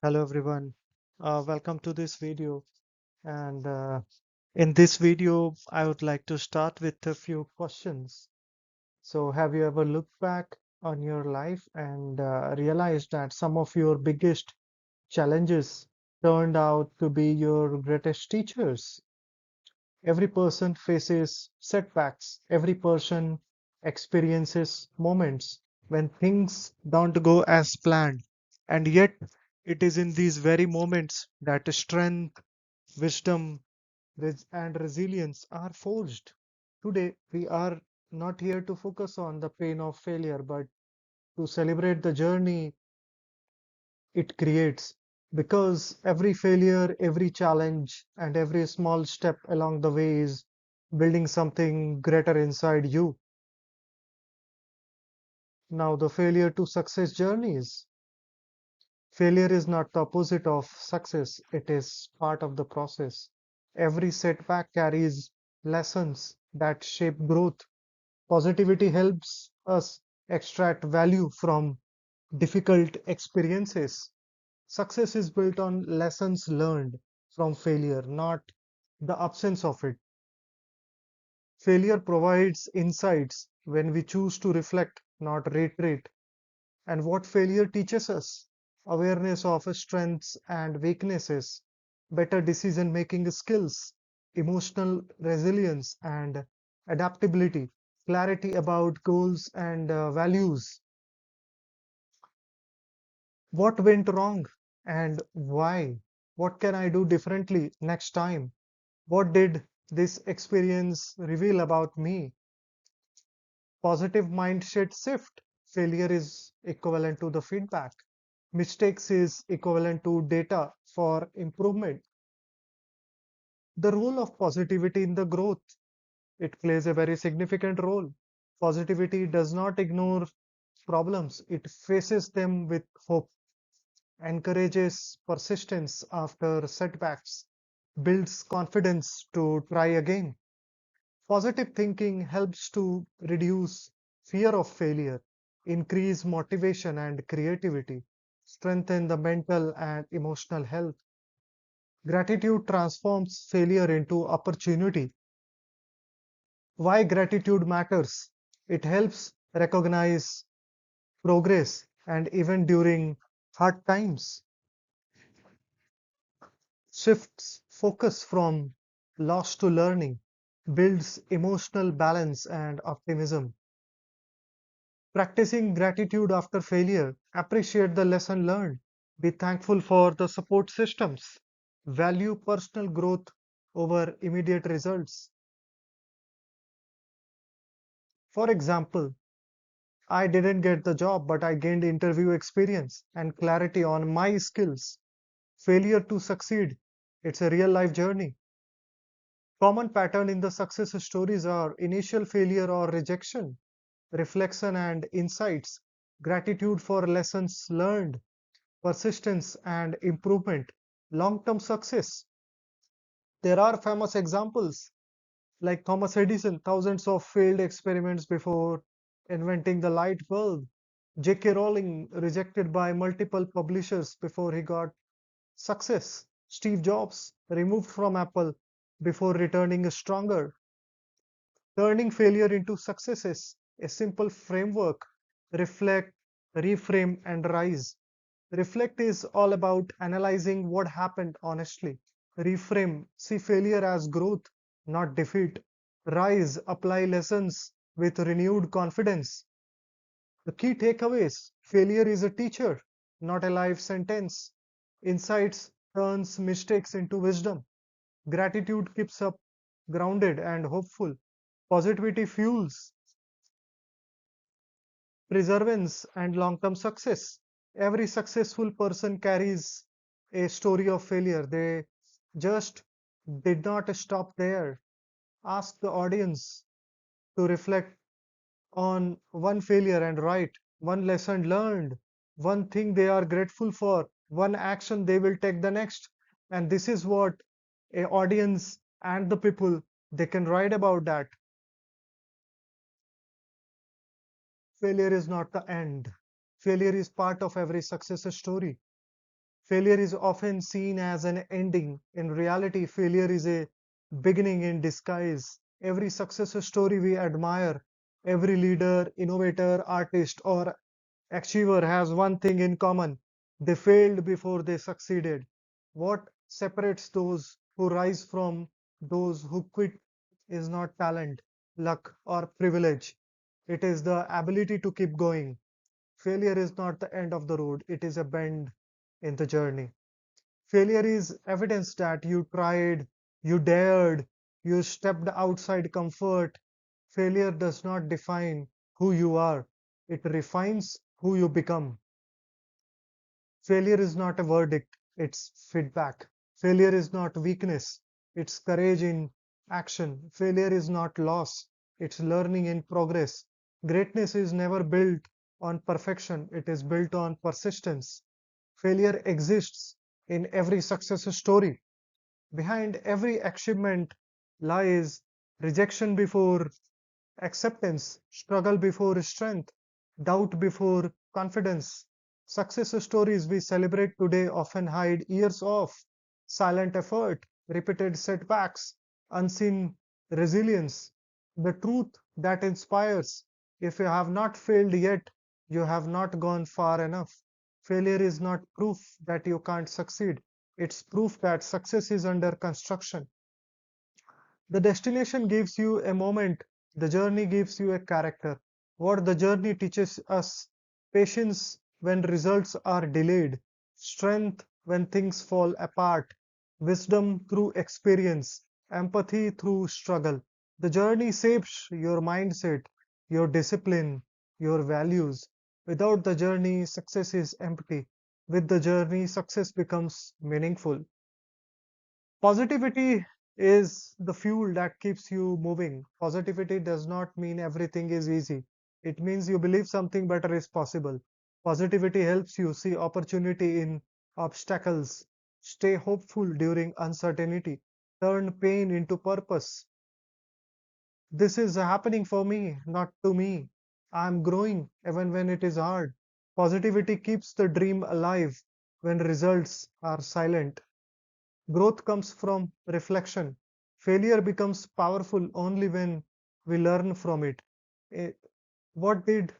Hello everyone. Welcome to this video. And in this video, I would like to start with a few questions. So, have you ever looked back on your life and realized that some of your biggest challenges turned out to be your greatest teachers? Every person faces setbacks. Every person experiences moments when things don't go as planned. And yet, it is in these very moments that strength, wisdom, and resilience are forged. Today, we are not here to focus on the pain of failure, but to celebrate the journey it creates. Because every failure, every challenge, and every small step along the way is building something greater inside you. Now, the failure to success journeys. Failure is not the opposite of success, it is part of the process. Every setback carries lessons that shape growth. Positivity helps us extract value from difficult experiences. Success is built on lessons learned from failure, not the absence of it. Failure provides insights when we choose to reflect, not retreat. And what failure teaches us: awareness of strengths and weaknesses, better decision making skills, emotional resilience and adaptability, clarity about goals and values. What went wrong and why? What can I do differently next time? What did this experience reveal about me? Positive mindset shift. Failure is equivalent to the feedback. Mistakes is equivalent to data for improvement. The role of positivity in the growth. It plays a very significant role. Positivity does not ignore problems, it faces them with hope, encourages persistence after setbacks, builds confidence to try again. Positive thinking helps to reduce fear of failure, increase motivation and creativity, strengthen the mental and emotional health. Gratitude transforms failure into opportunity. Why gratitude matters? It helps recognize progress and even during hard times, shifts focus from loss to learning, builds emotional balance and optimism. Practicing gratitude after failure, appreciate the lesson learned, be thankful for the support systems, value personal growth over immediate results. For example, I didn't get the job, but I gained interview experience and clarity on my skills. Failure to succeed. It's a real life journey. Common pattern in the success stories are initial failure or rejection, reflection and insights, gratitude for lessons learned, persistence and improvement, long-term success. There are famous examples like Thomas Edison, thousands of failed experiments before inventing the light bulb. J.K. Rowling, rejected by multiple publishers before he got success. Steve Jobs, removed from Apple before returning stronger. Turning failure into successes, a simple framework: reflect, reframe, and rise. Reflect is all about analyzing what happened honestly. Reframe, see failure as growth, not defeat. Rise, apply lessons with renewed confidence. The key takeaways: failure is a teacher, not a life sentence. Insights turns mistakes into wisdom. Gratitude keeps up grounded and hopeful. Positivity fuels perseverance and long term success. Every successful person carries a story of failure. They just did not stop there. Ask the audience to reflect on one failure and write one lesson learned, one thing they are grateful for, one action they will take the next. And this is what a audience and the people they can write about that. Failure is not the end. Failure is part of every success story. Failure is often seen as an ending. In reality, failure is a beginning in disguise. Every success story we admire, every leader, innovator, artist, or achiever has one thing in common: they failed before they succeeded. What separates those who rise from those who quit is not talent, luck, or privilege. It is the ability to keep going. Failure is not the end of the road, it is a bend in the journey. Failure is evidence that you tried, you dared, you stepped outside comfort. Failure does not define who you are, it refines who you become. Failure is not a verdict, it's feedback. Failure is not weakness, it's courage in action. Failure is not loss, it's learning in progress. Greatness is never built on perfection, it is built on persistence. Failure exists in every success story. Behind every achievement lies rejection before acceptance, struggle before strength, doubt before confidence. Success stories we celebrate today often hide years of silent effort, repeated setbacks, unseen resilience. The truth that inspires: if you have not failed yet, you have not gone far enough. Failure is not proof that you can't succeed, it's proof that success is under construction. The destination gives you a moment, the journey gives you a character. What the journey teaches us: patience when results are delayed, strength when things fall apart, wisdom through experience, empathy through struggle. The journey shapes your mindset, your discipline, your values. Without the journey, success is empty. With the journey, success becomes meaningful. Positivity is the fuel that keeps you moving. Positivity does not mean everything is easy. It means you believe something better is possible. Positivity helps you see opportunity in obstacles, stay hopeful during uncertainty, turn pain into purpose. This is happening for me, not to me. I'm growing even when it is hard. Positivity keeps the dream alive when results are silent. Growth comes from reflection. Failure becomes powerful only when we learn from it. Eh, What did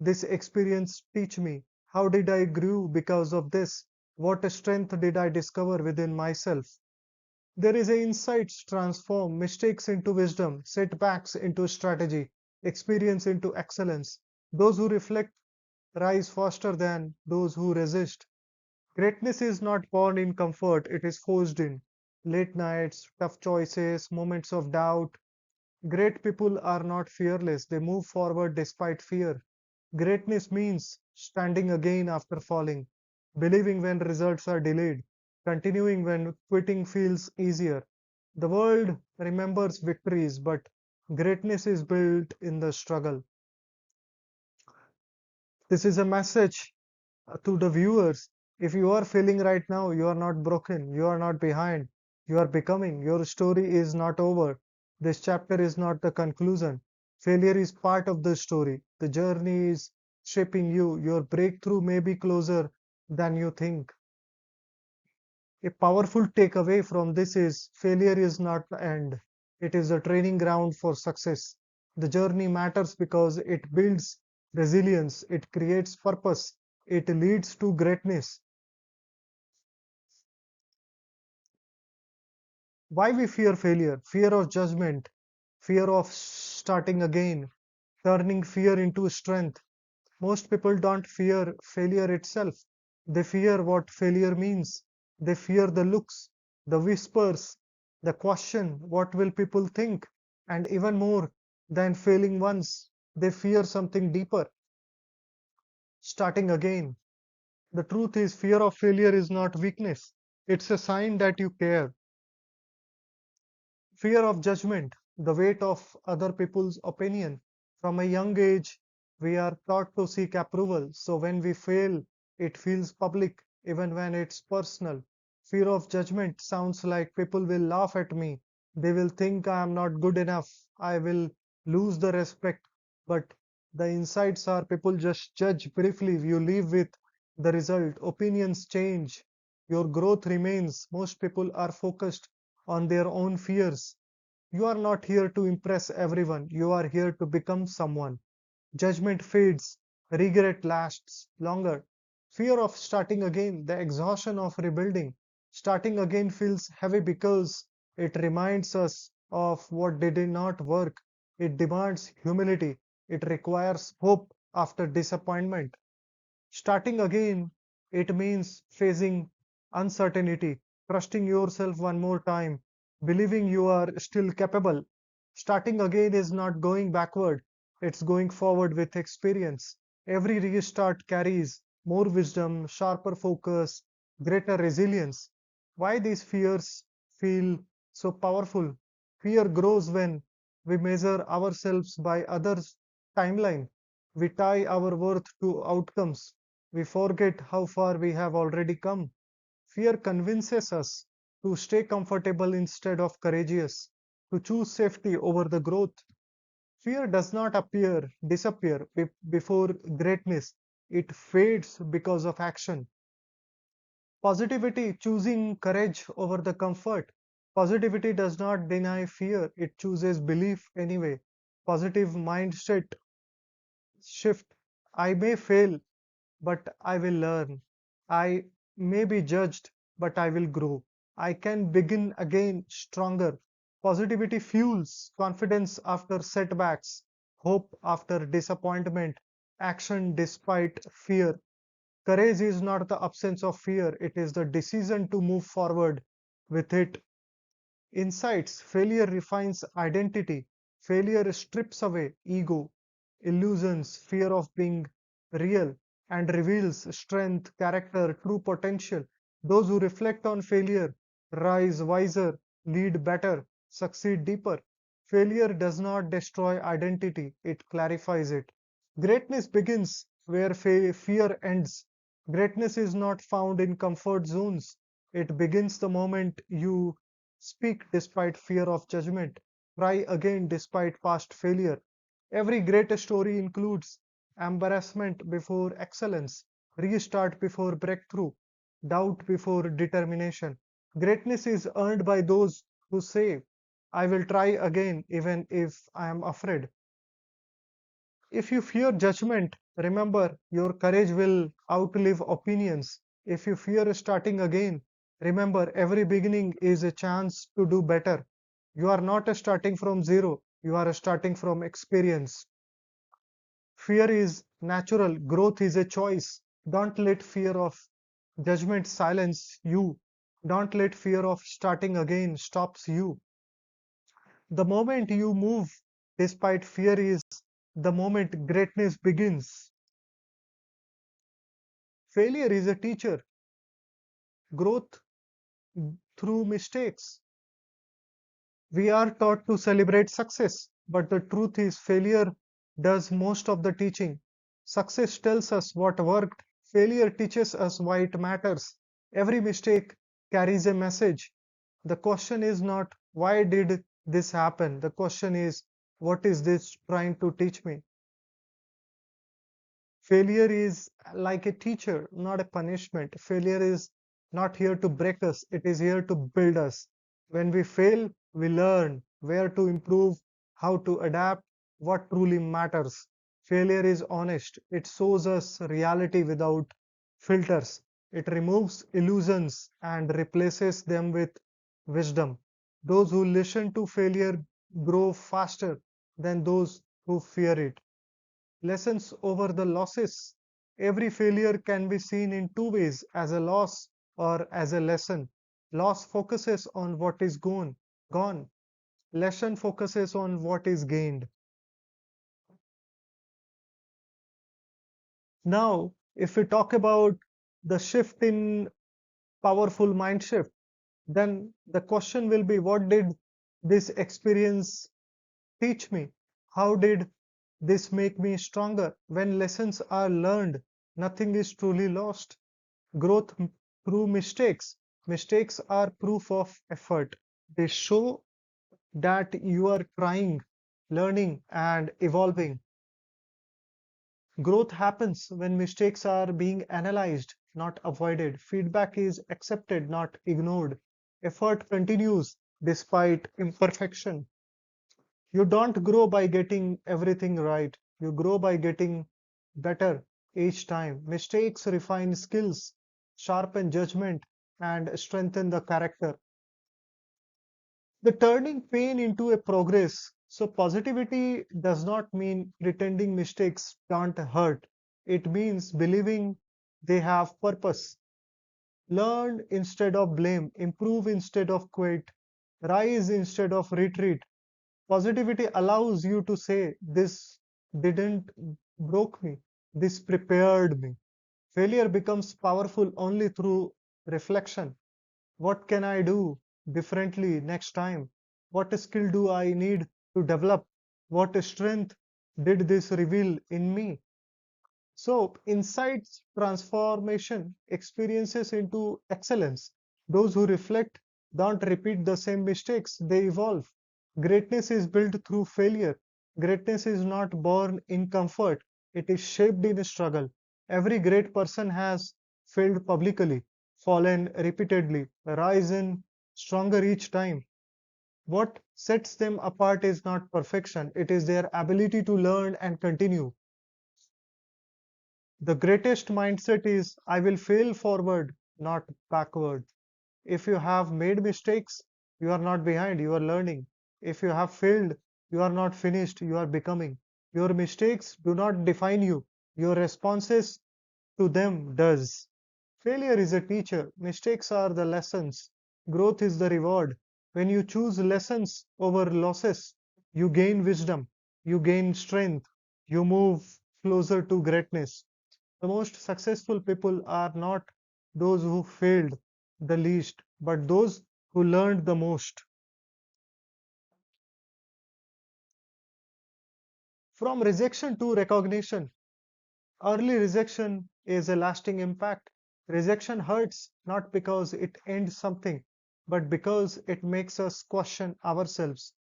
this experience teach me? How did I grow because of this? What strength did I discover within myself? There is a insights transform mistakes into wisdom, setbacks into strategy, experience into excellence. Those who reflect rise faster than those who resist. Greatness is not born in comfort, it is forced in late nights, tough choices, moments of doubt. Great people are not fearless, they move forward despite fear. Greatness means standing again after falling, believing when results are delayed, continuing when quitting feels easier. The world remembers victories, but greatness is built in the struggle. This is a message to the viewers. If you are feeling right now, you are not broken, you are not behind, you are becoming. Your story is not over. This chapter is not the conclusion. Failure is part of the story. The journey is shaping you. Your breakthrough may be closer than you think. A powerful takeaway from this is failure is not the end, it is a training ground for success. The journey matters because it builds resilience, it creates purpose, it leads to greatness. Why we fear failure? Fear of judgment, fear of starting again, turning fear into strength. Most people don't fear failure itself, they fear what failure means. They fear the looks, the whispers, the question, what will people think? And even more than failing once, they fear something deeper: starting again. The truth is, fear of failure is not weakness, it's a sign that you care. Fear of judgment, the weight of other people's opinion. From a young age, we are taught to seek approval, so when we fail, it feels public, even when it's personal. Fear of judgment sounds like people will laugh at me, they will think I am not good enough, I will lose the respect. But the insights are people just judge briefly, you leave with the result. Opinions change, your growth remains. Most people are focused on their own fears. You are not here to impress everyone, you are here to become someone. Judgment fades, regret lasts longer. Fear of starting again, the exhaustion of rebuilding. Starting again feels heavy because it reminds us of what did not work. It demands humility. It requires hope after disappointment. Starting again, it means facing uncertainty, trusting yourself one more time, believing you are still capable. Starting again is not going backward, it's going forward with experience. Every restart carries more wisdom, sharper focus, greater resilience. Why these fears feel so powerful? Fear grows when we measure ourselves by others' timeline. We tie our worth to outcomes. We forget how far we have already come. Fear convinces us to stay comfortable instead of courageous, to choose safety over the growth. Fear does not disappear before greatness. It fades because of action. Positivity choosing courage over the comfort. Positivity does not deny fear, it chooses belief anyway. Positive mindset shift. I may fail, but I will learn. I may be judged, but I will grow. I can begin again stronger. Positivity fuels confidence after setbacks, hope after disappointment, action despite fear. Courage is not the absence of fear, it is the decision to move forward with it. Insights failure refines identity, failure strips away ego, illusions, fear of being real, and reveals strength, character, true potential. Those who reflect on failure rise wiser, lead better, succeed deeper. Failure does not destroy identity, it clarifies it. Greatness begins where fear ends. Greatness is not found in comfort zones. It begins the moment you speak despite fear of judgment, try again despite past failure. Every great story includes embarrassment before excellence, restart before breakthrough, doubt before determination. Greatness is earned by those who say, I will try again even if I am afraid. If you fear judgment, remember your courage will outlive opinions. If you fear starting again, remember every beginning is a chance to do better. You are not starting from zero, you are starting from experience. Fear is natural, growth is a choice. Don't let fear of judgment silence you. Don't let fear of starting again stops you. The moment you move despite fear is the moment greatness begins. Failure is a teacher, growth through mistakes. We are taught to celebrate success, but the truth is, failure does most of the teaching. Success tells us what worked, failure teaches us why it matters. Every mistake carries a message. The question is not, why did this happen? The question is, what is this trying to teach me? Failure is like a teacher, not a punishment. Failure is not here to break us, it is here to build us. When we fail, we learn where to improve, how to adapt, what truly matters. Failure is honest, it shows us reality without filters. It removes illusions and replaces them with wisdom. Those who listen to failure grow faster than those who fear it. Lessons over the losses. Every failure can be seen in two ways, as a loss or as a lesson. Loss focuses on what is gone. Lesson focuses on what is gained. Now, if we talk about the shift in powerful mind shift, then the question will be, what did this experience teach me? How did this make me stronger? When lessons are learned, nothing is truly lost. Growth through mistakes. Mistakes are proof of effort. They show that you are trying, learning, and evolving. Growth happens when mistakes are being analyzed. not avoided. Feedback is accepted, not ignored. Effort continues despite imperfection. You don't grow by getting everything right. You grow by getting better each time. Mistakes refine skills, sharpen judgment, and strengthen the character. The turning pain into a progress. So, positivity does not mean pretending mistakes can't hurt. It means believing they have purpose. Learn instead of blame, improve instead of quit, rise instead of retreat. Positivity allows you to say, this didn't broke me, this prepared me. Failure becomes powerful only through reflection. What can I do differently next time? What skill do I need to develop? What strength did this reveal in me? So, insights transformation experiences into excellence. Those who reflect don't repeat the same mistakes, they evolve. Greatness is built through failure. Greatness is not born in comfort, it is shaped in struggle. Every great person has failed publicly, fallen repeatedly, risen stronger each time. What sets them apart is not perfection, it is their ability to learn and continue. The greatest mindset is I will fail forward, not backward. If you have made mistakes, you are not behind, you are learning. If you have failed, you are not finished, you are becoming. Your mistakes do not define you, your responses to them does. Failure is a teacher, mistakes are the lessons, growth is the reward. When you choose lessons over losses, you gain wisdom, you gain strength, you move closer to greatness. The most successful people are not those who failed the least, but those who learned the most. From rejection to recognition, early rejection is a lasting impact. Rejection hurts not because it ends something, but because it makes us question ourselves.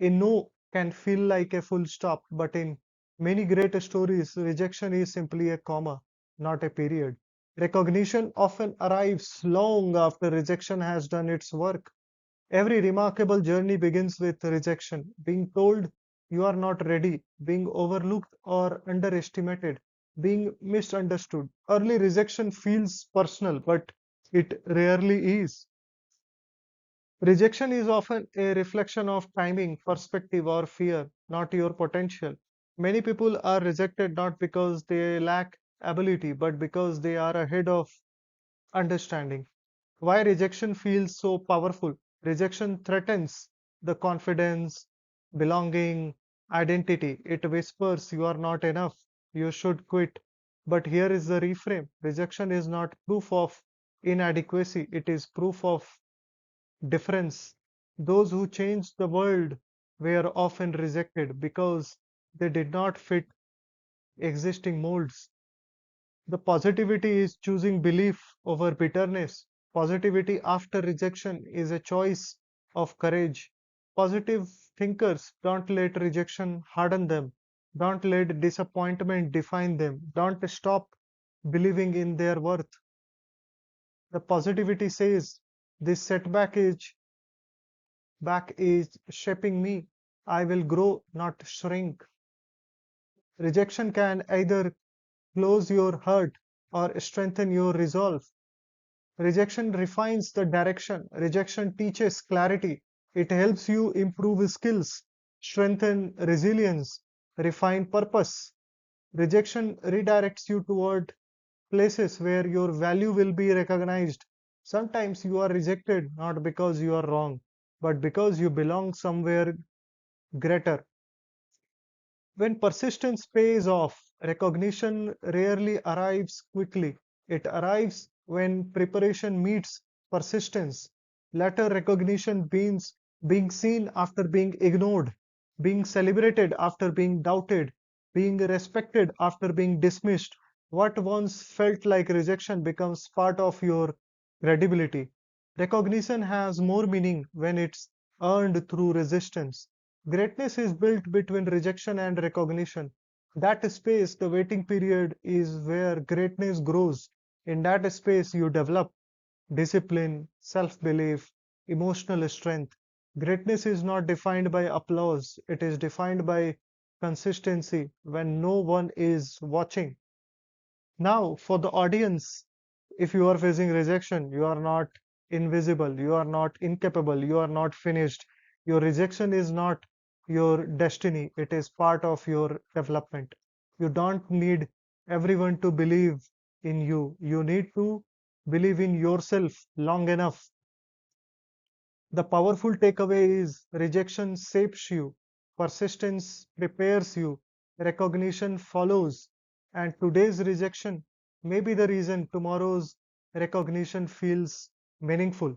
A no can feel like a full stop, but in many great stories, rejection is simply a comma, not a period. Recognition often arrives long after rejection has done its work. Every remarkable journey begins with rejection, being told you are not ready, being overlooked or underestimated, being misunderstood. Early rejection feels personal, but it rarely is. Rejection is often a reflection of timing, perspective, or fear, not your potential. Many people are rejected not because they lack ability, but because they are ahead of understanding. Why rejection feels so powerful? Rejection threatens the confidence, belonging, identity. It whispers you are not enough, you should quit. But here is the reframe: rejection is not proof of inadequacy, it is proof of difference. Those who changed the world were often rejected because they did not fit existing molds. The positivity is choosing belief over bitterness. Positivity after rejection is a choice of courage. Positive thinkers don't let rejection harden them. Don't let disappointment define them. Don't stop believing in their worth. The positivity says, this setback is shaping me. I will grow, not shrink. Rejection can either close your heart or strengthen your resolve. Rejection refines the direction. Rejection teaches clarity. It helps you improve skills, strengthen resilience, refine purpose. Rejection redirects you toward places where your value will be recognized. Sometimes you are rejected not because you are wrong, but because you belong somewhere greater. When persistence pays off, recognition rarely arrives quickly. It arrives when preparation meets persistence. Later recognition means being seen after being ignored, being celebrated after being doubted, being respected after being dismissed. What once felt like rejection becomes part of your credibility. Recognition has more meaning when it's earned through resistance. Greatness is built between rejection and recognition. That space, the waiting period, is where greatness grows. In that space, you develop discipline, self belief, emotional strength. Greatness is not defined by applause, it is defined by consistency when no one is watching. Now, for the audience, if you are facing rejection, you are not invisible, you are not incapable, you are not finished. Your rejection is not your destiny, it is part of your development. You don't need everyone to believe in you, you need to believe in yourself long enough. The powerful takeaway is rejection shapes you, persistence prepares you, recognition follows, and today's rejection may be the reason tomorrow's recognition feels meaningful.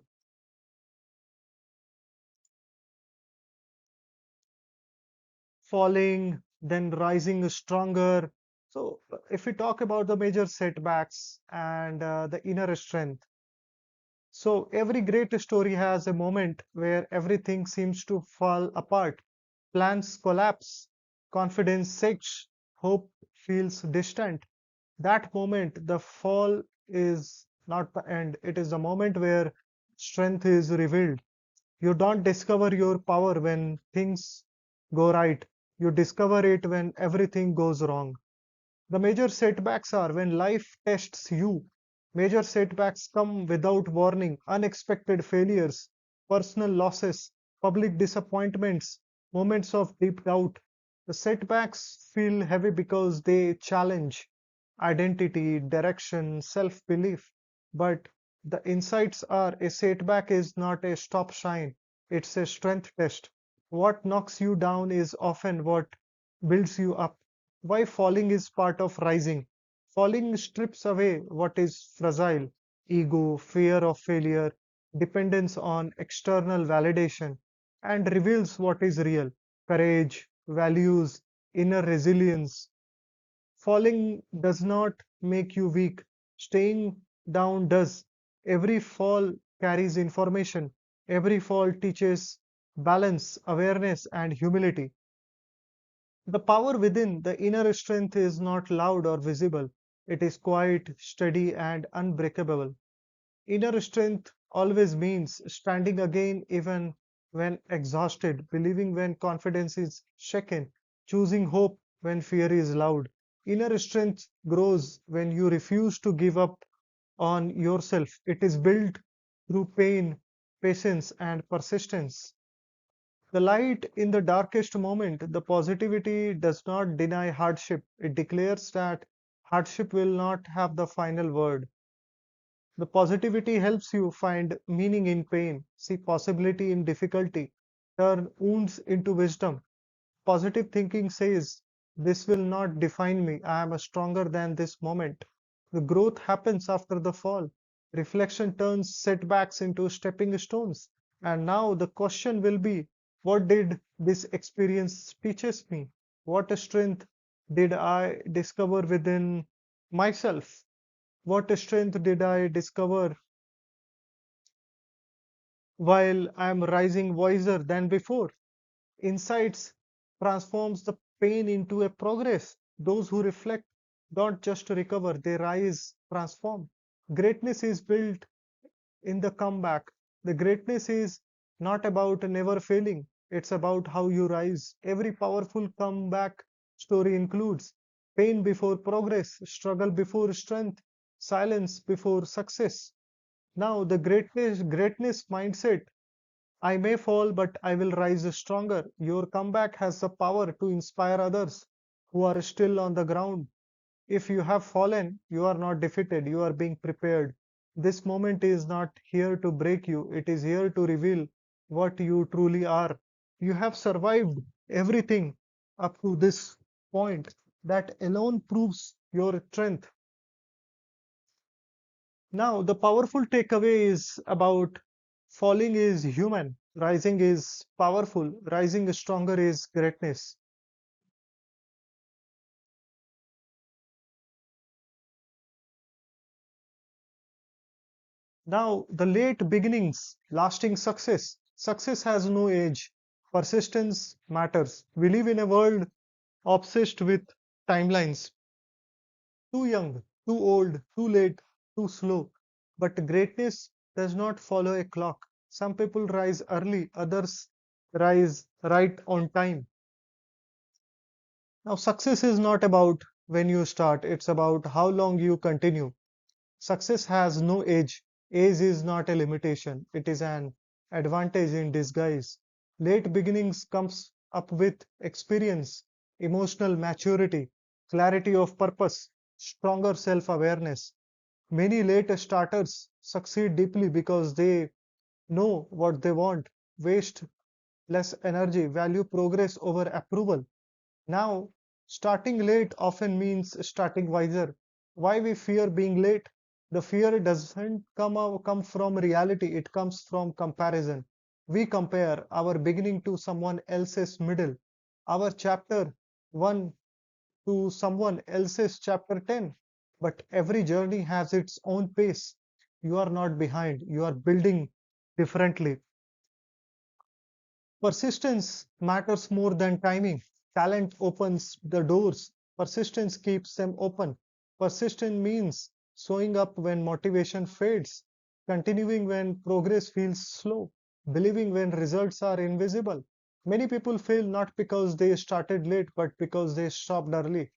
Falling, then rising stronger. So, if we talk about the major setbacks and the inner strength, so every great story has a moment where everything seems to fall apart. Plans collapse, confidence sinks, hope feels distant. That moment, the fall is not the end. It is the moment where strength is revealed. You don't discover your power when things go right. You discover it when everything goes wrong. The major setbacks are when life tests you. Major setbacks come without warning, unexpected failures, personal losses, public disappointments, moments of deep doubt. The setbacks feel heavy because they challenge identity, direction, self belief. But the insights are a setback is not a stop sign, it's a strength test. What knocks you down is often what builds you up. Why falling is part of rising. Falling strips away what is fragile: ego, fear of failure, dependence on external validation, and reveals what is real: courage, values, inner resilience. Falling does not make you weak, staying down does. Every fall carries information, every fall teaches balance, awareness, and humility. The power within, the inner strength, is not loud or visible. It is quiet, steady, and unbreakable. Inner strength always means standing again even when exhausted, believing when confidence is shaken, choosing hope when fear is loud. Inner strength grows when you refuse to give up on yourself. It is built through pain, patience, and persistence. The light in the darkest moment, the positivity does not deny hardship. It declares that hardship will not have the final word. The positivity helps you find meaning in pain, see possibility in difficulty, turn wounds into wisdom. Positive thinking says, this will not define me. I am stronger than this moment. The growth happens after the fall. Reflection turns setbacks into stepping stones. And now the question will be, what did this experience teaches me? What strength did I discover within myself? What strength did I discover while I am rising wiser than before? Insights transforms the pain into a progress. Those who reflect don't just recover, they rise, transform. Greatness is built in the comeback. The greatness is not about never failing, it's about how you rise. Every powerful comeback story includes pain before progress, struggle before strength, silence before success. Now, the greatness mindset: I may fall, but I will rise stronger. Your comeback has the power to inspire others who are still on the ground. If you have fallen, you are not defeated, you are being prepared. This moment is not here to break you, it is here to reveal what you truly are. You have survived everything up to this point. That alone proves your strength. Now, the powerful takeaway is about falling is human, rising is powerful, rising stronger is greatness. Now, the late beginnings, lasting success. Success has no age. Persistence matters. We live in a world obsessed with timelines: too young, too old, too late. too slow. But greatness does not follow a clock. Some people rise early, others rise right on time. Now, success is not about when you start, it's about how long you continue. Success has no age. Age is not a limitation, it is an advantage in disguise. Late beginnings comes up with experience, emotional maturity, clarity of purpose, stronger self-awareness. Many late starters succeed deeply because they know what they want, waste less energy, value progress over approval. Now, starting late often means starting wiser. Why we fear being late? The fear doesn't come from reality, it comes from comparison. We compare our beginning to someone else's middle, our chapter 1 to someone else's chapter 10. But every journey has its own pace. You are not behind, you are building differently. Persistence matters more than timing. Talent opens the doors. Persistence keeps them open. Persistence means showing up when motivation fades, continuing when progress feels slow, believing when results are invisible. Many people fail not because they started late, but because they stopped early.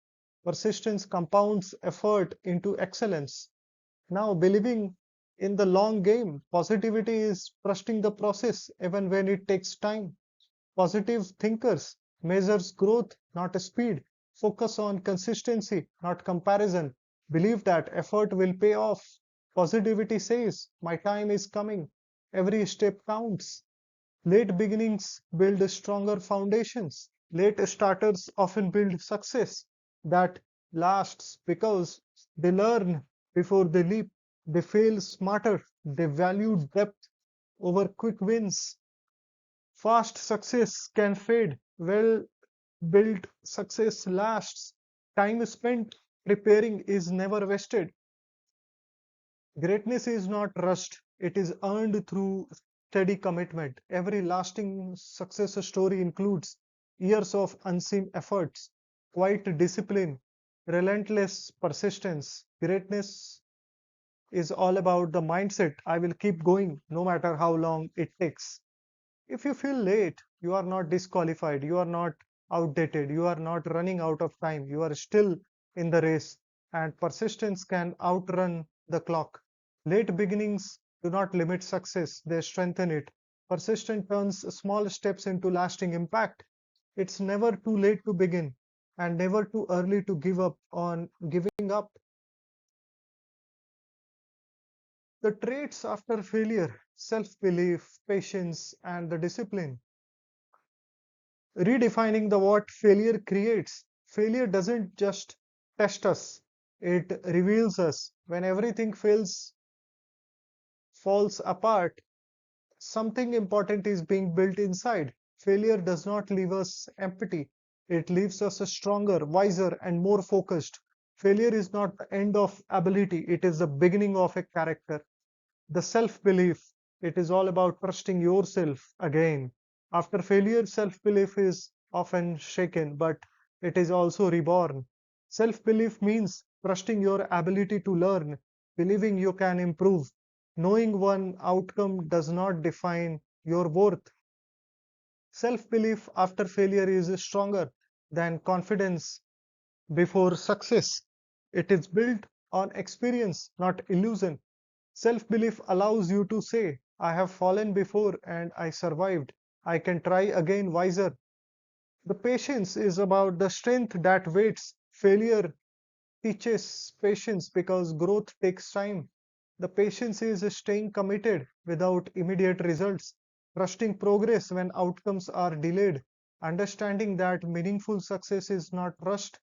Persistence compounds effort into excellence. Now, believing in the long game, positivity is trusting the process even when it takes time. Positive thinkers measures growth, not speed. Focus on consistency, not comparison. Believe that effort will pay off. Positivity says, my time is coming. Every step counts. Late beginnings build stronger foundations. Late starters often build success that lasts because they learn before they leap. They fail smarter. They value depth over quick wins. Fast success can fade, well built success lasts. Time spent preparing is never wasted. Greatness is not rushed, it is earned through steady commitment. Every lasting success story includes years of unseen efforts, quiet discipline, relentless persistence. Greatness is all about the mindset I will keep going no matter how long it takes. If you feel late, you are not disqualified, you are not outdated, you are not running out of time, you are still in the race, and persistence can outrun the clock. Late beginnings do not limit success, they strengthen it. Persistence turns small steps into lasting impact. It's never too late to begin and never too early to give up on giving up. The traits after failure, self belief, patience, and the discipline. Redefining the what failure creates. Failure doesn't just test us, it reveals us. When everything falls apart, something important is being built inside. Failure does not leave us empty, it leaves us stronger, wiser, and more focused. Failure is not the end of ability, it is the beginning of a character. The self belief, it is all about trusting yourself again. After failure, self belief is often shaken, but it is also reborn. Self belief means trusting your ability to learn, believing you can improve, knowing one outcome does not define your worth. Self belief after failure is stronger than confidence before success. It is built on experience, not illusion. Self belief allows you to say, I have fallen before and I survived. I can try again wiser. The patience is about the strength that waits. Failure teaches patience because growth takes time. The patience is staying committed without immediate results, trusting progress when outcomes are delayed, understanding that meaningful success is not rushed.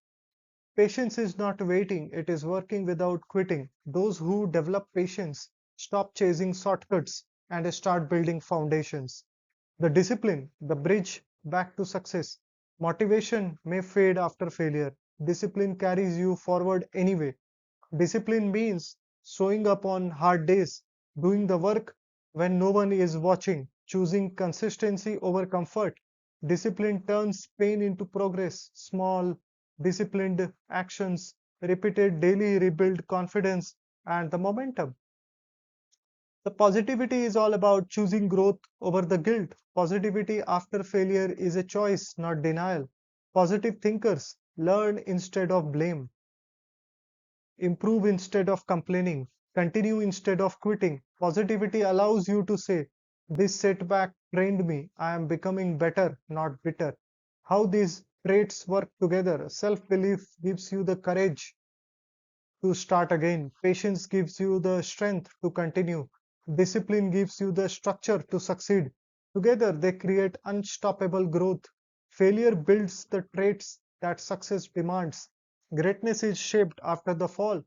Patience is not waiting, it is working without quitting. Those who develop patience stop chasing shortcuts and start building foundations. The discipline, the bridge back to success. Motivation may fade after failure. Discipline carries you forward anyway. Discipline means showing up on hard days, doing the work when no one is watching, choosing consistency over comfort. Discipline turns pain into progress. Small, disciplined actions repeated daily rebuild confidence. and the momentum. The positivity is all about choosing growth over the guilt. Positivity after failure is a choice, not denial. Positive thinkers learn instead of blame, improve instead of complaining, continue instead of quitting. Positivity allows you to say, this setback trained me. I am becoming better, not bitter. How these traits work together. Self belief gives you the courage to start again. Patience gives you the strength to continue. Discipline gives you the structure to succeed. Together, they create unstoppable growth. Failure builds the traits that success demands. Greatness is shaped after the fall.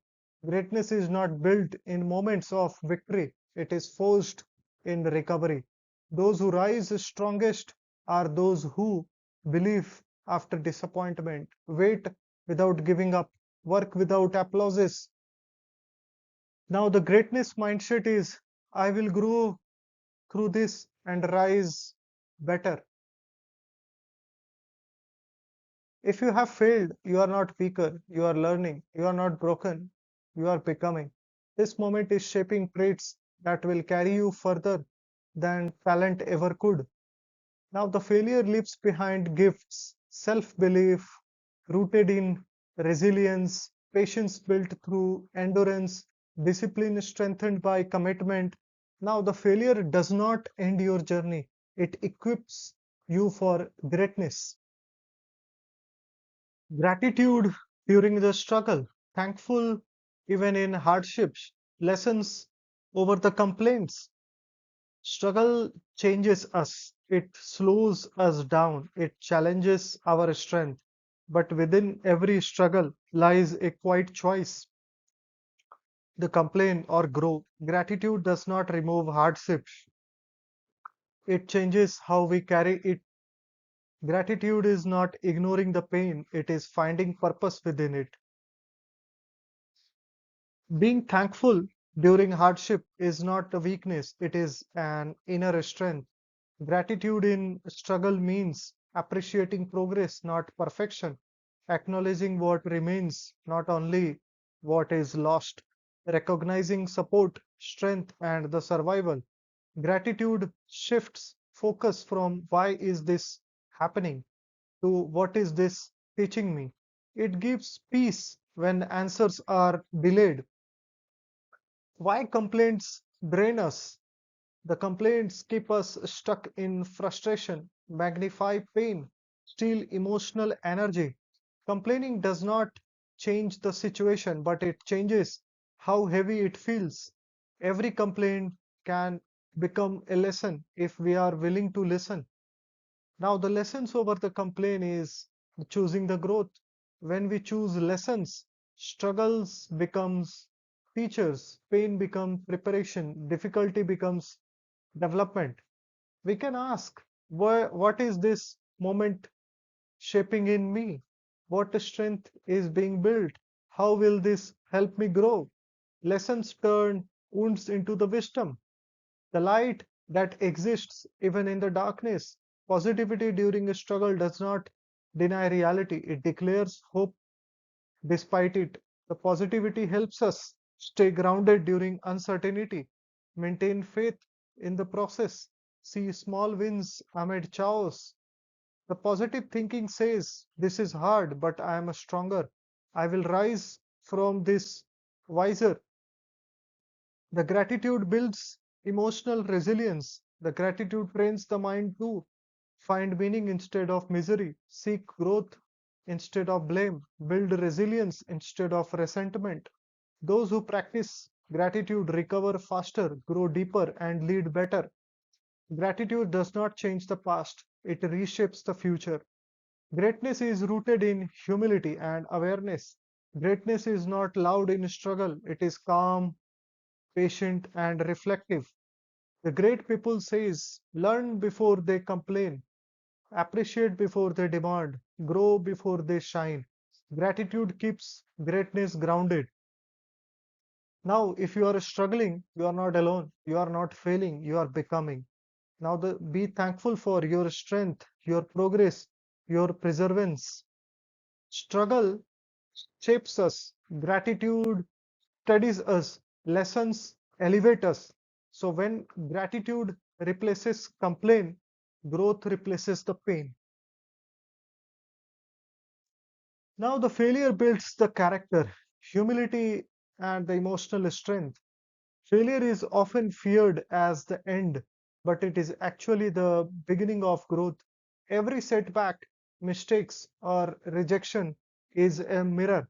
Greatness is not built in moments of victory, it is forged in recovery. Those who rise strongest are those who believe after disappointment, wait without giving up, work without applauses. Now, the greatness mindset is I will grow through this and rise better. If you have failed, you are not weaker, you are learning, you are not broken, you are becoming. This moment is shaping traits that will carry you further than talent ever could. Now, the failure leaves behind gifts, self belief rooted in resilience, patience built through endurance, discipline strengthened by commitment. Now, the failure does not end your journey, it equips you for greatness. Gratitude during the struggle, thankful even in hardships, lessons over the complaints. Struggle changes us, it slows us down, it challenges our strength. But within every struggle lies a quiet choice to complain or grow. Gratitude does not remove hardships, it changes how we carry it. Gratitude is not ignoring the pain, it is finding purpose within it. Being thankful during hardship is not a weakness, it is an inner strength. Gratitude in struggle means appreciating progress, not perfection, acknowledging what remains, not only what is lost, recognizing support, strength, and the survival. Gratitude shifts focus from why is this happening to what is this teaching me. It gives peace when answers are delayed. Why complaints drain us? The complaints keep us stuck in frustration, magnify pain, steal emotional energy. Complaining does not change the situation, but it changes how heavy it feels. Every complaint can become a lesson if we are willing to listen. Now, the lessons over the complaint is choosing the growth. When we choose lessons, struggles becomes teachers, pain becomes preparation, difficulty becomes development. We can ask, what is this moment shaping in me? What strength is being built? How will this help me grow? Lessons turn wounds into the wisdom, the light that exists even in the darkness. Positivity during a struggle does not deny reality, it declares hope despite it. The positivity helps us stay grounded during uncertainty, maintain faith in the process, see small wins amid chaos. The positive thinking says, this is hard, but I am stronger. I will rise from this wiser. The gratitude builds emotional resilience. The gratitude trains the mind to find meaning instead of misery, seek growth instead of blame, build resilience instead of resentment. Those who practice gratitude recover faster, grow deeper, and lead better. Gratitude does not change the past, it reshapes the future. Greatness is rooted in humility and awareness. Greatness is not loud in struggle, it is calm, patient, and reflective. The great people says, learn before they complain, appreciate before they demand, grow before they shine. Gratitude keeps greatness grounded. Now, if you are struggling, you are not alone. You are not failing, you are becoming. Now, be thankful for your strength, your progress, your perseverance. Struggle shapes us, gratitude studies us, Lessons elevate us. So when gratitude replaces complaint, growth replaces the pain. Now the failure builds the character, humility, and the emotional strength. Failure is often feared as the end, but it is actually the beginning of growth. Every setback, mistakes, or rejection is a mirror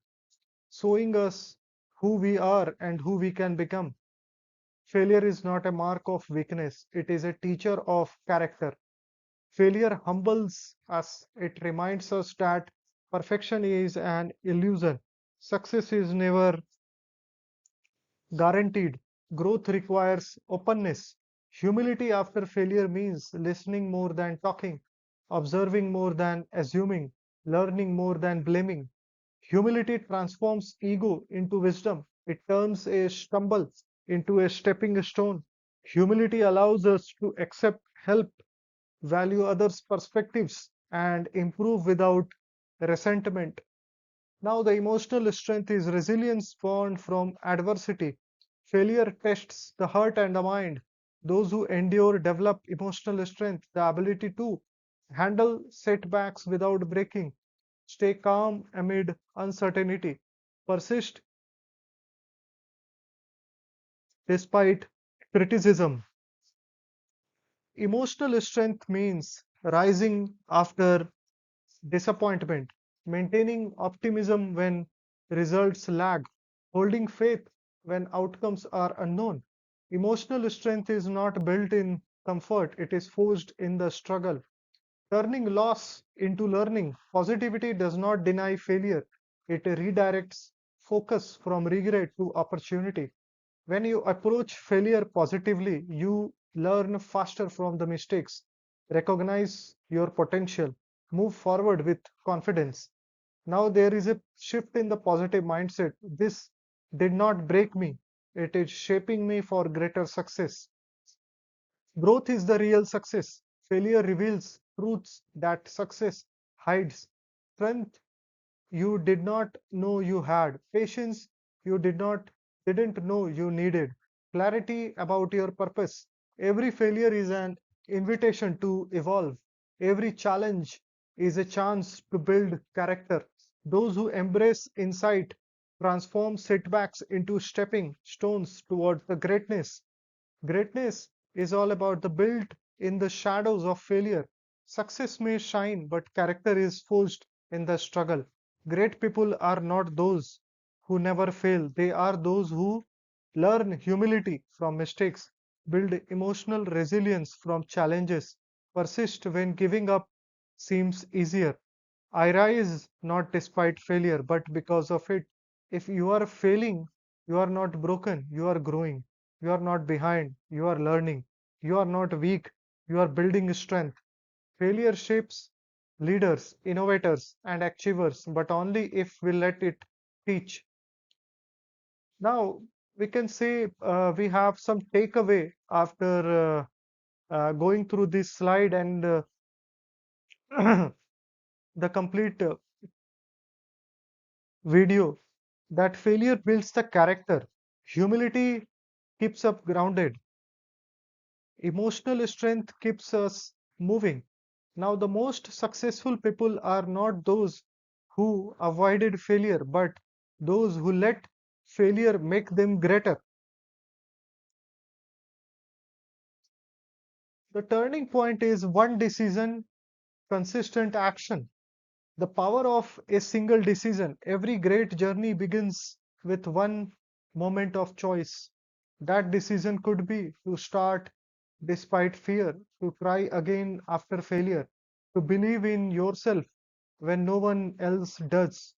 showing us who we are and who we can become. Failure is not a mark of weakness, it is a teacher of character. Failure humbles us, it reminds us that perfection is an illusion. Success is never guaranteed. Growth requires openness. Humility after failure means listening more than talking, observing more than assuming, learning more than blaming. Humility transforms ego into wisdom. It turns a stumble into a stepping stone. Humility allows us to accept help, value others' perspectives, and improve without resentment. Now, the emotional strength is resilience born from adversity. Failure tests the heart and the mind. Those who endure develop emotional strength, the ability to handle setbacks without breaking, stay calm amid uncertainty, persist despite criticism. Emotional strength means rising after disappointment, maintaining optimism when results lag, holding faith when outcomes are unknown. Emotional strength is not built in comfort, it is forged in the struggle. Turning loss into learning, positivity does not deny failure, it redirects focus from regret to opportunity. When you approach failure positively, you learn faster from the mistakes, recognize your potential, move forward with confidence. Now there is a shift in the positive mindset. This did not break me, it is shaping me for greater success. Growth is the real success. Failure reveals truths that success hides. Strength you did not know you had, patience you didn't know you needed, clarity about your purpose. Every failure is an invitation to evolve. Every challenge is a chance to build character. Those who embrace insight transform setbacks into stepping stones towards the greatness. Greatness is all about the built in the shadows of failure. Success may shine, but character is forged in the struggle. Great people are not those who never fail, they are those who learn humility from mistakes, build emotional resilience from challenges, persist when giving up seems easier. I rise not despite failure, but because of it. If you are failing, you are not broken, you are growing. You are not behind, you are learning. You are not weak, you are building strength. Failure shapes leaders, innovators, and achievers, but only if we let it teach. Now, we can say we have some takeaway after going through this slide and the complete video that failure builds the character, humility keeps us grounded, emotional strength keeps us moving. Now, the most successful people are not those who avoided failure, but those who let failure make them greater. The turning point is one decision, consistent action. The power of a single decision. Every great journey begins with one moment of choice. That decision could be to start despite fear, to try again after failure, to believe in yourself when no one else does.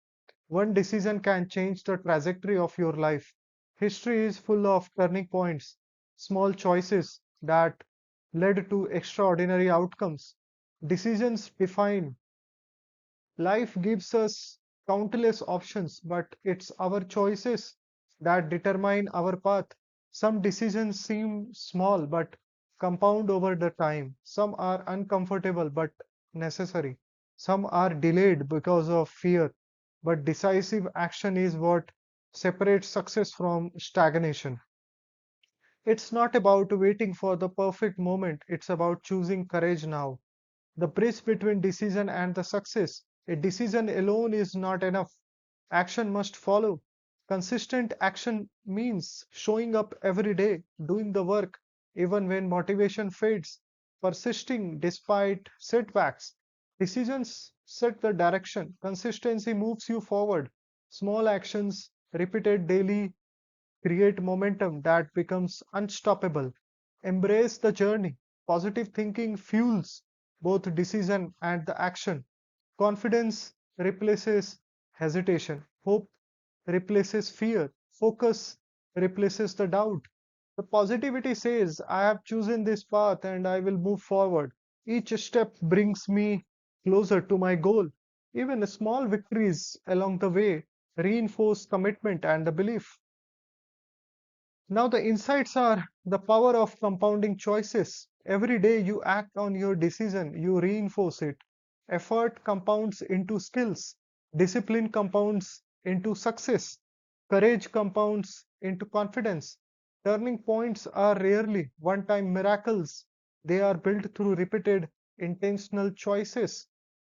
One decision can change the trajectory of your life. History is full of turning points, small choices that led to extraordinary outcomes. Decisions define. Life gives us countless options, but it's our choices that determine our path. Some decisions seem small but compound over the time. Some are uncomfortable but necessary. Some are delayed because of fear, but decisive action is what separates success from stagnation. It's not about waiting for the perfect moment, it's about choosing courage now. The bridge between decision and the success. A decision alone is not enough. Action must follow. Consistent action means showing up every day, doing the work even when motivation fades, persisting despite setbacks. Decisions set the direction. Consistency moves you forward. Small actions repeated daily create momentum that becomes unstoppable. Embrace the journey. Positive thinking fuels both decision and the action. Confidence replaces hesitation. Hope replaces fear. Focus replaces the doubt. The positivity says, I have chosen this path and I will move forward. Each step brings me closer to my goal. Even small victories along the way reinforce commitment and the belief. Now, the insights are the power of compounding choices. Every day you act on your decision, you reinforce it. Effort compounds into skills, discipline compounds into success, courage compounds into confidence. Turning points are rarely one time miracles, they are built through repeated intentional choices.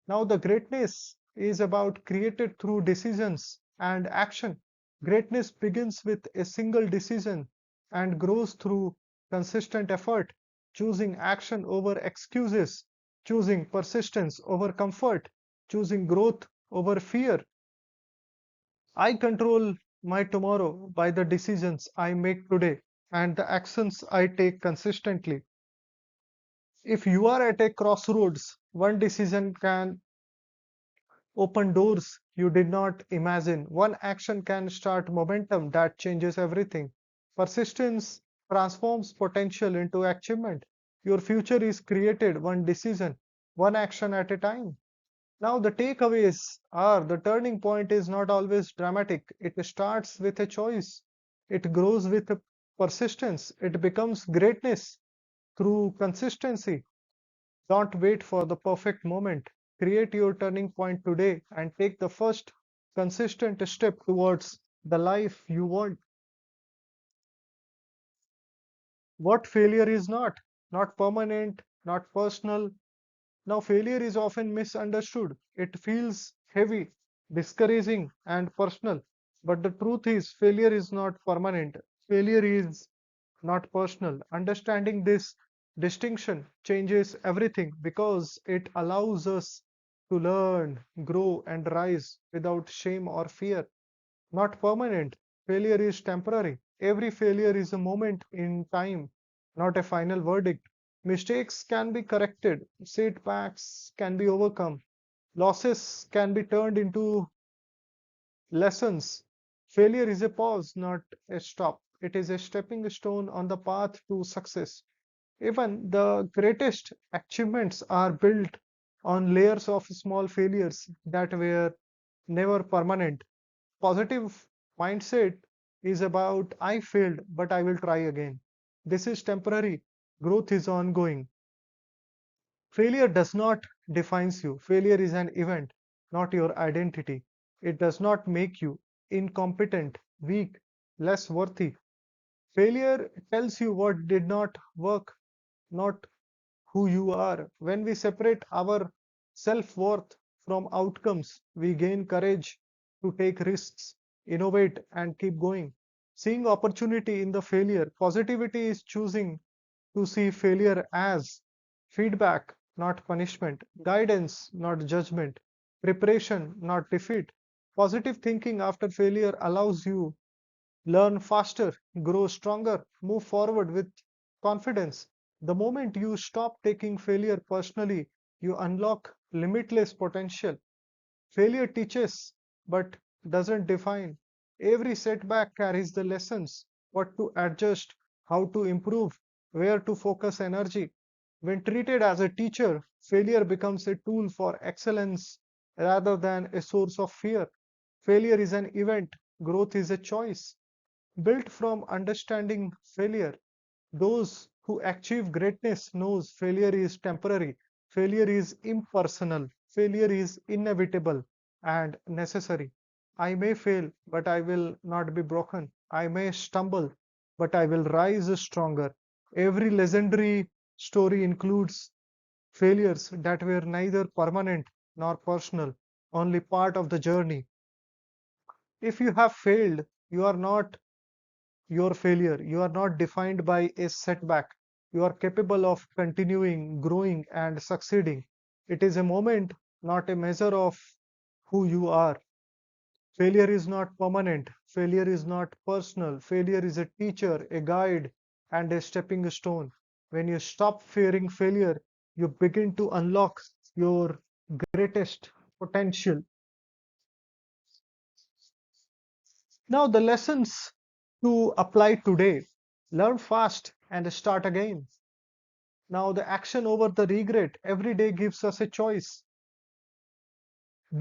Now, the greatness is about created through decisions and action. Greatness begins with a single decision and grows through consistent effort, choosing action over excuses, choosing persistence over comfort, choosing growth over fear. I control my tomorrow by the decisions I make today and the actions I take consistently. If you are at a crossroads, one decision can open doors you did not imagine. One action can start momentum that changes everything. Persistence transforms potential into achievement. Your future is created one decision, one action at a time. Now, the takeaways are the turning point is not always dramatic. It starts with a choice, it grows with a persistence, it becomes greatness through consistency. Don't wait for the perfect moment. Create your turning point today and take the first consistent step towards the life you want. What failure is not? Not permanent, not personal. Now, failure is often misunderstood. It feels heavy, discouraging, and personal. But the truth is, failure is not permanent. Failure is not personal. Understanding this distinction changes everything because it allows us to learn, grow, and rise without shame or fear. Not permanent. Failure is temporary. Every failure is a moment in time, not a final verdict. Mistakes can be corrected, setbacks can be overcome, losses can be turned into lessons. Failure is a pause, not a stop. It is a stepping stone on the path to success. Even the greatest achievements are built on layers of small failures that were never permanent. Positive mindset is about I failed, but I will try again. This is temporary, growth is ongoing. Failure does not define you. Failure is an event, not your identity. It does not make you incompetent, weak, less worthy. Failure tells you what did not work, not who you are. When we separate our self worth from outcomes, we gain courage to take risks, innovate, and keep going. Seeing opportunity in the failure, positivity is choosing to see failure as feedback, not punishment, guidance, not judgment, preparation, not defeat. Positive thinking after failure allows you learn faster, grow stronger, move forward with confidence. The moment you stop taking failure personally, you unlock limitless potential. Failure teaches, but doesn't define. Every setback carries the lessons, what to adjust, how to improve, where to focus energy. When treated as a teacher, failure becomes a tool for excellence rather than a source of fear. Failure is an event, growth is a choice. Built from understanding failure, those who achieve greatness knows failure is temporary, failure is impersonal, failure is inevitable and necessary. I may fail, but I will not be broken. I may stumble, but I will rise stronger. Every legendary story includes failures that were neither permanent nor personal, only part of the journey. If you have failed, you are not your failure. You are not defined by a setback. You are capable of continuing, growing, and succeeding. It is a moment, not a measure of who you are. Failure is not permanent. Failure is not personal. Failure is a teacher, a guide, and a stepping stone. When you stop fearing failure, you begin to unlock your greatest potential. Now, the lessons to apply today: learn fast and start again. Now, the action over the regret every day gives us a choice: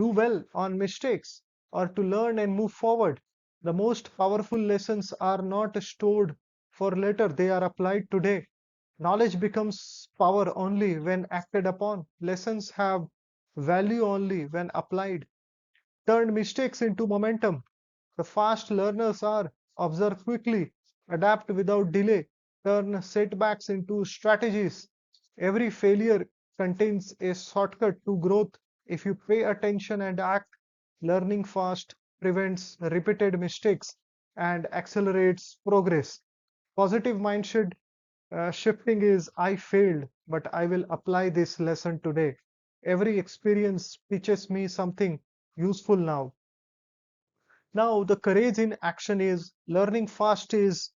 do well on mistakes or to learn and move forward. The most powerful lessons are not stored for later, they are applied today. Knowledge becomes power only when acted upon. Lessons have value only when applied. Turn mistakes into momentum. The fast learners are: observe quickly, adapt without delay, turn setbacks into strategies. Every failure contains a shortcut to growth if you pay attention and act. Learning fast prevents repeated mistakes and accelerates progress. Positive mindset shifting is: I failed, but I will apply this lesson today. Every experience teaches me something useful now. Now, the courage in action is: learning fast is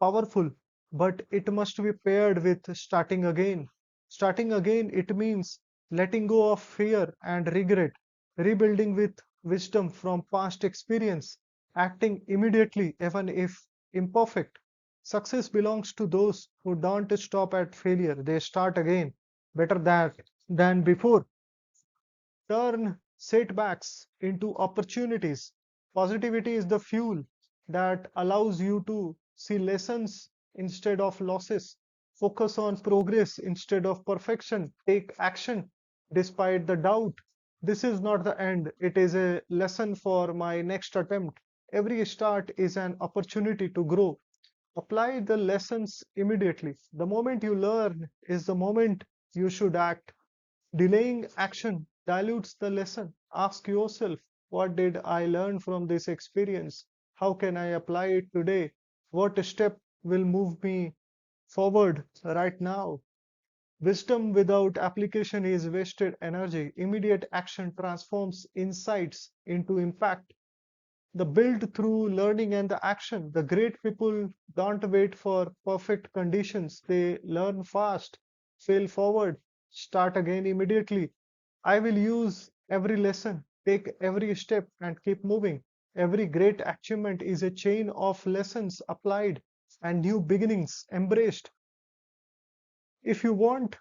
powerful, but it must be paired with starting again. Starting again, it means letting go of fear and regret, rebuilding with wisdom from past experience, acting immediately, even if imperfect. Success belongs to those who don't stop at failure, they start again, better than before. Turn setbacks into opportunities. Positivity is the fuel that allows you to see lessons instead of losses. Focus on progress instead of perfection. Take action despite the doubt. This is not the end, it is a lesson for my next attempt. Every start is an opportunity to grow. Apply the lessons immediately. The moment you learn is the moment you should act. Delaying action dilutes the lesson. Ask yourself, what did I learn from this experience? How can I apply it today? What step will move me forward right now? Wisdom without application is wasted energy. Immediate action transforms insights into impact. The build through learning and the action. The great people don't wait for perfect conditions. They learn fast, fail forward, start again immediately. I will use every lesson, take every step, and keep moving. Every great achievement is a chain of lessons applied and new beginnings embraced. If you want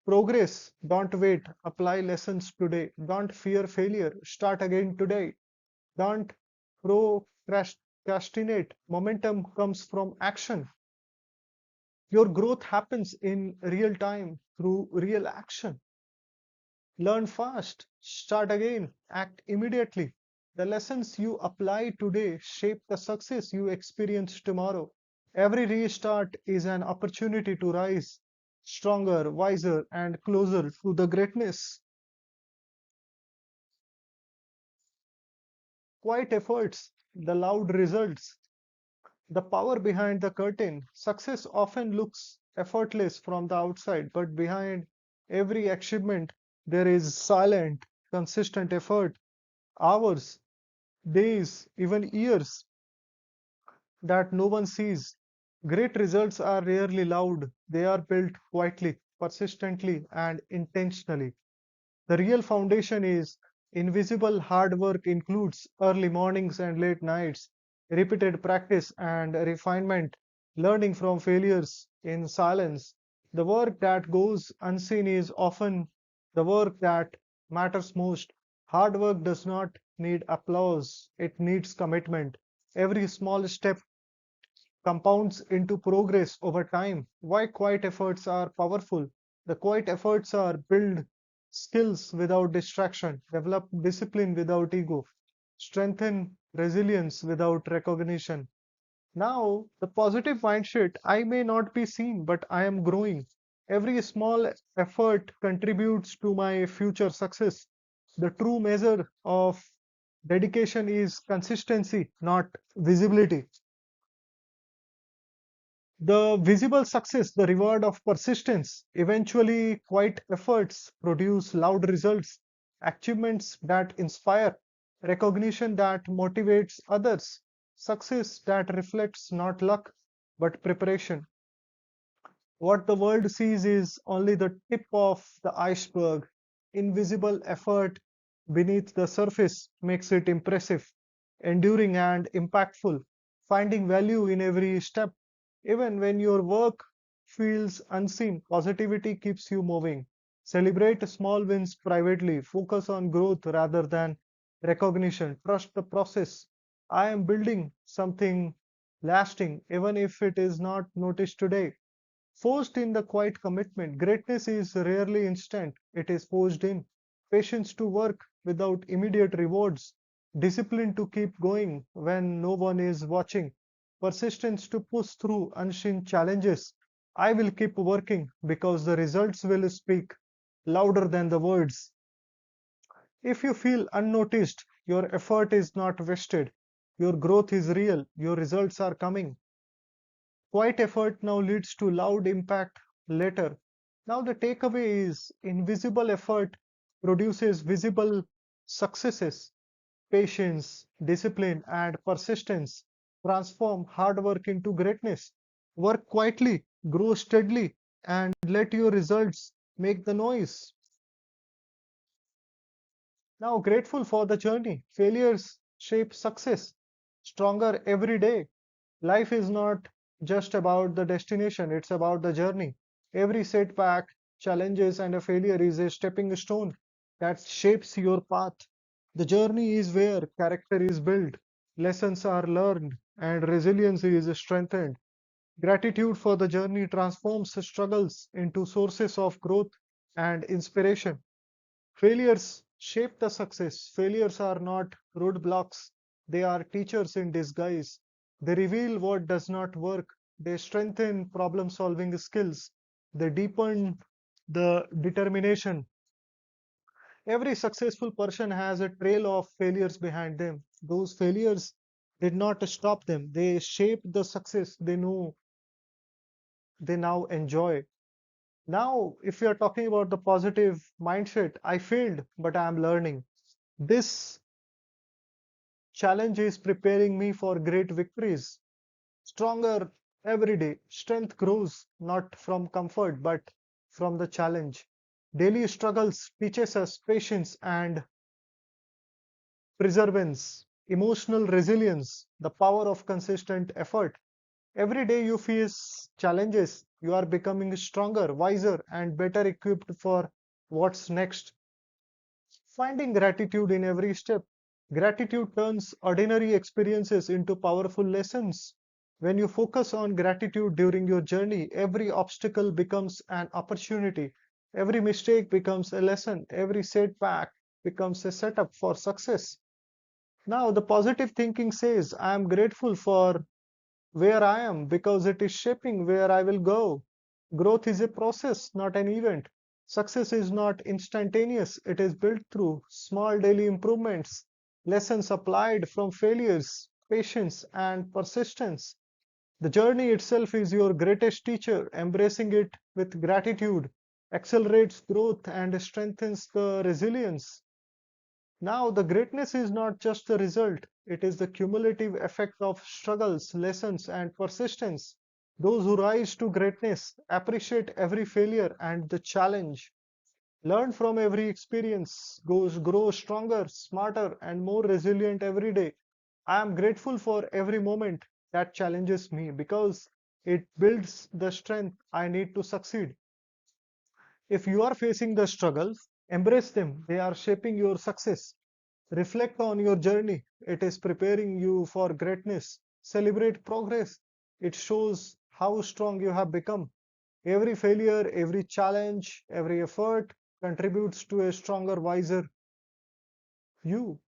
progress, don't wait. Apply lessons today. Don't fear failure. Start again today. Don't procrastinate. Momentum comes from action. Your growth happens in real time through real action. Learn fast, start again, act immediately. The lessons you apply today shape the success you experience tomorrow. Every restart is an opportunity to rise stronger, wiser, and closer to the greatness. Quiet efforts, the loud results. The power behind the curtain. Success often looks effortless from the outside, but behind every achievement, there is silent, consistent effort, hours, days, even years that no one sees. Great results are rarely loud, they are built quietly, persistently, and intentionally. The real foundation is invisible. Hard work includes early mornings and late nights, repeated practice and refinement, learning from failures in silence. The work that goes unseen is often the work that matters most. Hard work does not need applause, it needs commitment. Every small step compounds into progress over time. Why quiet efforts are powerful? The quiet efforts are: build skills without distraction, develop discipline without ego, strengthen resilience without recognition, Now, the positive mindset, I may not be seen, but I am growing. Every small effort contributes to my future success. The true measure of dedication is consistency, not visibility. The visible success, the reward of persistence, eventually quiet efforts produce loud results, achievements that inspire, recognition that motivates others, success that reflects not luck but preparation. What the world sees is only the tip of the iceberg. Invisible effort beneath the surface makes it impressive, enduring, and impactful. Finding value in every step, even when your work feels unseen, positivity keeps you moving. Celebrate small wins privately, focus on growth rather than recognition. Trust the process. I am building something lasting, even if it is not noticed today. Forced in the quiet commitment, greatness is rarely instant, it is forced in. Patience to work without immediate rewards, discipline to keep going when no one is watching, persistence to push through unseen challenges. I will keep working because the results will speak louder than the words. If you feel unnoticed, your effort is not wasted. Your growth is real. Your results are coming. Quiet effort now leads to loud impact later. Now, the takeaway is invisible effort produces visible successes. Patience, discipline, and persistence transform hard work into greatness. Work quietly, grow steadily, and let your results make the noise. Now, grateful for the journey. Failures shape success stronger every day. Life is not just about the destination, it's about the journey. Every setback, challenges, and a failure is a stepping stone that shapes your path. The journey is where character is built, lessons are learned, and resilience is strengthened. Gratitude for the journey transforms struggles into sources of growth and inspiration. Failures shape the success. Failures are not roadblocks, they are teachers in disguise. They reveal what does not work, they strengthen problem solving skills, they deepen the determination. Every successful person has a trail of failures behind them. Those failures did not stop them, they shaped the success they know they now enjoy. Now, if we are talking about the positive mindset, I failed, but I am learning. This challenge is preparing me for great victories. Stronger every day. Strength grows not from comfort but from the challenge. Daily struggles teaches us patience and perseverance, emotional resilience, the power of consistent effort. Every day you face challenges, you are becoming stronger, wiser, and better equipped for what's next. Finding gratitude in every step. Gratitude turns ordinary experiences into powerful lessons. When you focus on gratitude during your journey, every obstacle becomes an opportunity. Every mistake becomes a lesson. Every setback becomes a setup for success. Now, the positive thinking says, I am grateful for where I am because it is shaping where I will go. Growth is a process, not an event. Success is not instantaneous, it is built through small daily improvements, lessons applied from failures, patience, and persistence. The journey itself is your greatest teacher. Embracing it with gratitude accelerates growth and strengthens the resilience. Now, the greatness is not just the result, it is the cumulative effect of struggles, lessons, and persistence. Those who rise to greatness appreciate every failure and the challenge, learn from every experience, grow stronger, smarter, and more resilient every day. I am grateful for every moment that challenges me because it builds the strength I need to succeed. If you are facing the struggles, embrace them. They are shaping your success. Reflect on your journey. It is preparing you for greatness. Celebrate progress. It shows how strong you have become. Every failure, every challenge, every effort contributes to a stronger, wiser you.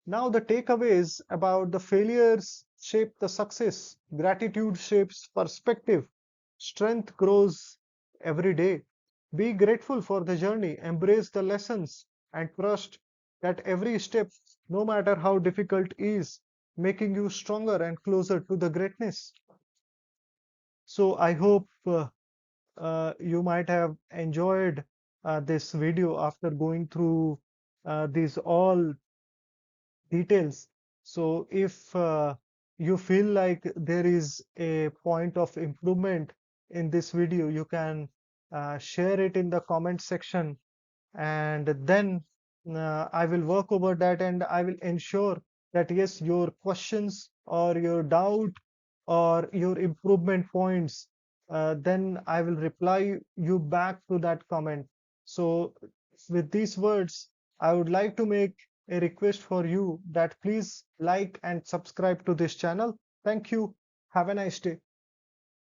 Now, the takeaways about the failures. shape the success. Gratitude shapes perspective. Strength grows every day. Be grateful for the journey, embrace the lessons, and trust that every step, no matter how difficult, is making you stronger and closer to the greatness. So I hope you might have enjoyed this video after going through these all details. So if you feel like there is a point of improvement in this video, you can share it in the comment section, and then I will work over that, and I will ensure that yes, your questions or your doubt or your improvement points, then I will reply you back to that comment. So with these words, I would like to make a request for you that please like and subscribe to this channel. Thank you. Have a nice day.